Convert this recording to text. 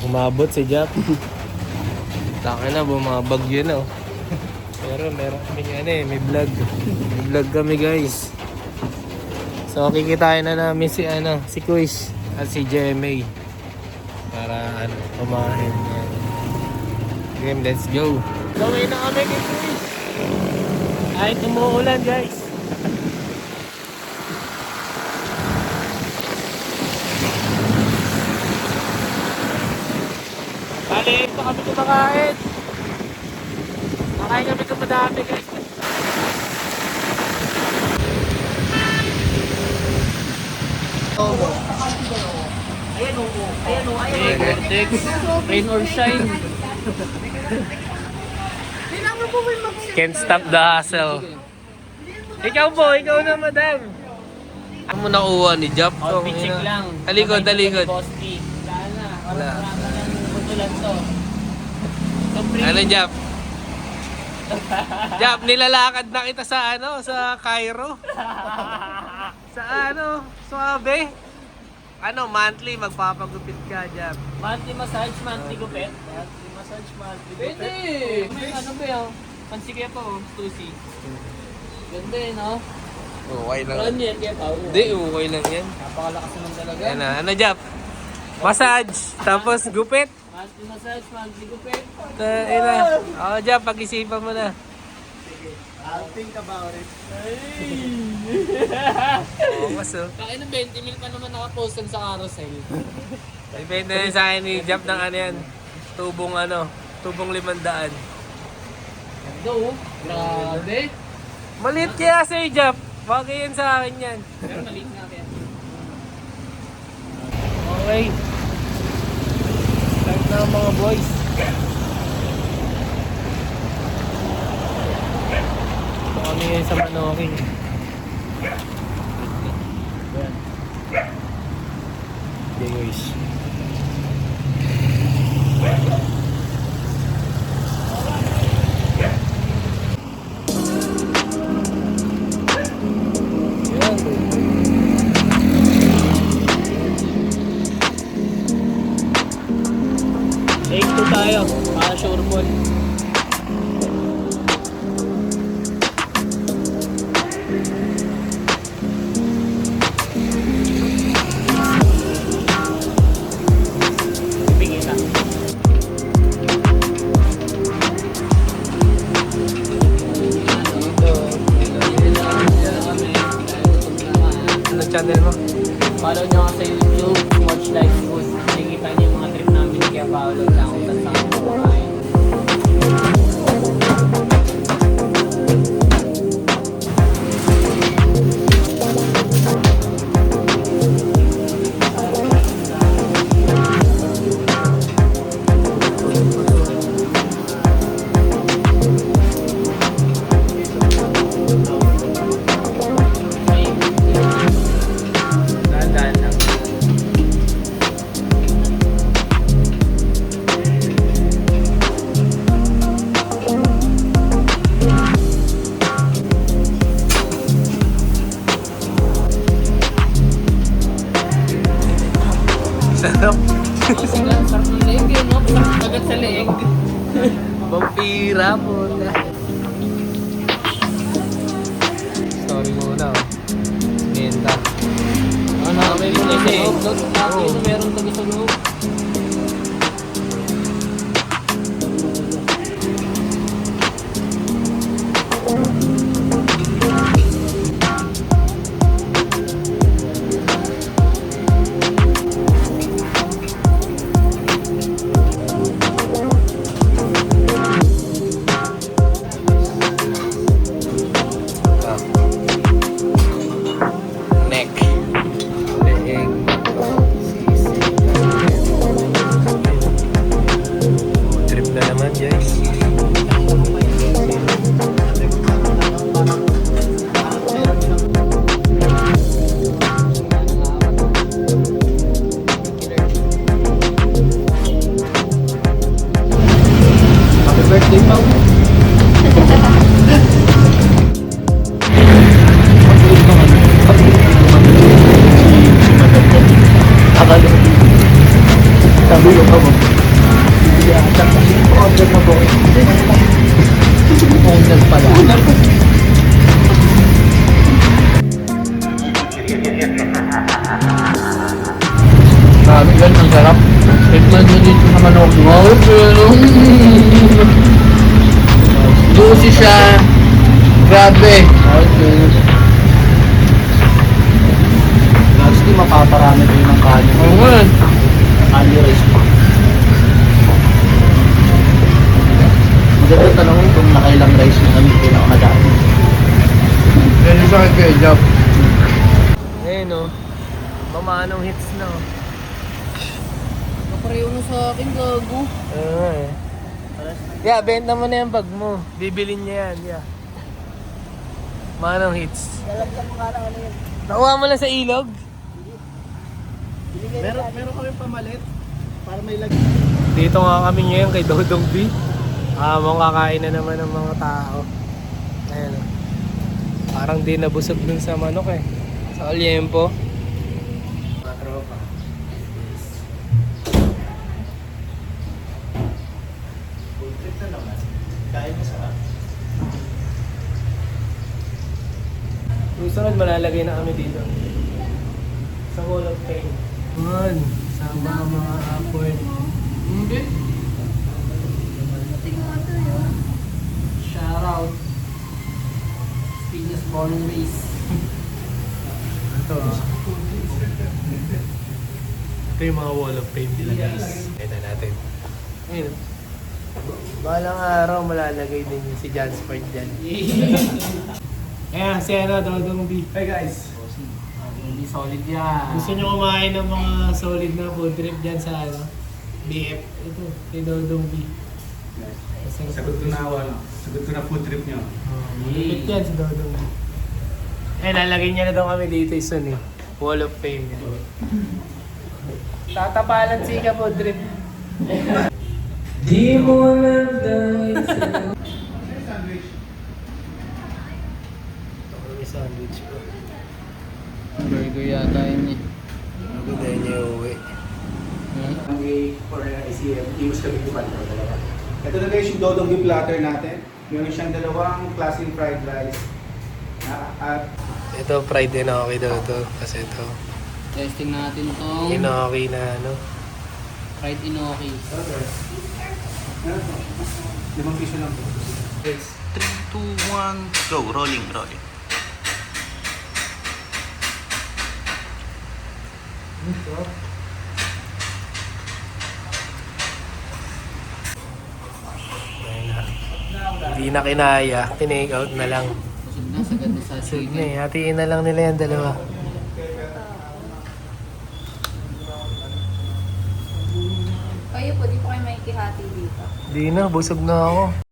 Humabot si Jap. Taka na, bumabag yun oh. Pero meron kami may vlog. May vlog kami guys. So kikitain na namin si Kuis at si JMA. Para kumain. Game, let's go. Gawin na kami kay Kuis. Kahit umuulan guys. Bali, ito kami kumakain. Makain kami kumadami guys. Rain or shine. Can't stop the hustle. Ikaw po, ikaw na madam. Ano mo nakuha ni Jap? Outfit check lang. Talikod. Wala. Ano Jap? Jap, nilalakad na kita sa sa Cairo. Sa Suabe. Monthly magpapagupit ka, Jap. Monthly massage, monthly gupit. Monthly massage, monthly gupit. Pwede! Ano ba yun? Pansige pa oh, 2C. Ganda eh, no? Okay lang. Ano yan, kaya pa? Hindi, okay lang yan. Napakalakas naman talaga. Yan na. Ano, Jap? Massage, tapos gupit. Monthly massage, monthly gupit. Jap, pag-isipan mo na. I'll think about it. Oo, mas oh. Kaya ng 20 mil pa naman nakapost sa carousel. Depende na sa akin ni Jap ng tubong 500. Ganda oh. Grabe. Maliit kaya sa'yo, Jap. Bagay yan sa akin yan. Pero maliit nga kaya. Okay. Start na mga boys. Ito kami ngayon sa Manoking. Okay guys. Take 2 tayo, para sure ball. Pipigita. Ano channel mo? Follow nyo ka sa YouTube, Watch Life Food. Nakikita niyo yung mga trip namin kaya Paolo lang kung saan saan kami kumakain. Dahan-dahan lang. Sarap. Ang sarap ng leeg eh, no? Sarap agad sa leeg. Vampira po na. Sorry muna oh. Genda. Ano, may mga sa loob. Lagi na meron taga sa loob. Neck. Leeg. Trip na naman guys. Happy birthday, Pao. Nabulong ka mo. Order mo po. Order pala. Sabi yan, ang sarap. Tikman nyo dito sa manok. Wow, pero... Juicy siya. Grabe. Okay. Lastly, mapaparami kayo ng kanin. Oo nga. Kanin rice pa. Maganda tanongin kung nakailang rice na kami pinakamadami. Pwede sa akin kayo, job. Ayun o. Mamanong hits na o. Napareho na sa akin, gago. Eh. Yeah, benta mo na yung bag mo. Bibilin niya yan, yeah. Manong hits. Lalagyan mo nga ng ano yun. Nakuha mo lang sa ilog? Meron kami pamalit para may lag. Dito nga kami ngayon kay Dodong B. Mukhang kakain na naman ng mga tao. Ayan o. Parang di nabusog dun sa manok eh. Sa Olyempo. Mga tropa. Full trip na naman. Kain mo sarap. Susunod malalagay na kami dito. Sa Wall of Fame. Man, sama ang mga apple. Hindi. Shout out. Venus born and raised. Ito. Ito yung mga Wall of Fame nila guys. Ito natin. Ayun. Balang araw malalagay din yung si Jansport dyan. Ayan, si Dodong B. Hey guys. Hindi solid yan. Gusto nyo kumain ng mga solid na food trip dyan sa BF? Ito, kay Dodong B. Sagot ko na food trip nyo. Malupit yan si Dodong B. Eh, lalagay niya na daw kami dito soon eh. Wall of Fame yan. Tatapalan sika food trip. Di mo lang dahil sa'yo. Ito kami sandwich ko. Burger yata yun eh. Ako na niya uwi. Ang for ICM, iwas kami kumain ng dalawa. Ito na guys yung Dodong Beef platter natin. Meron siyang dalawang klaseng fried rice. At Ito fried enoki daw to. Kasi ito, Testing natin tong enoki na ano. fried enoki. limang piso lang po. Yes. 3, 2, 1, go. Rolling, rolling. Ayun na. Hindi na kinaya. Tinake out na lang. Busog na, sagad na sa Sige sige. na eh. Hatiin na lang nila yan dalawa. Kayo po, di po kayo makikihati dito. Di na. Busog na ako.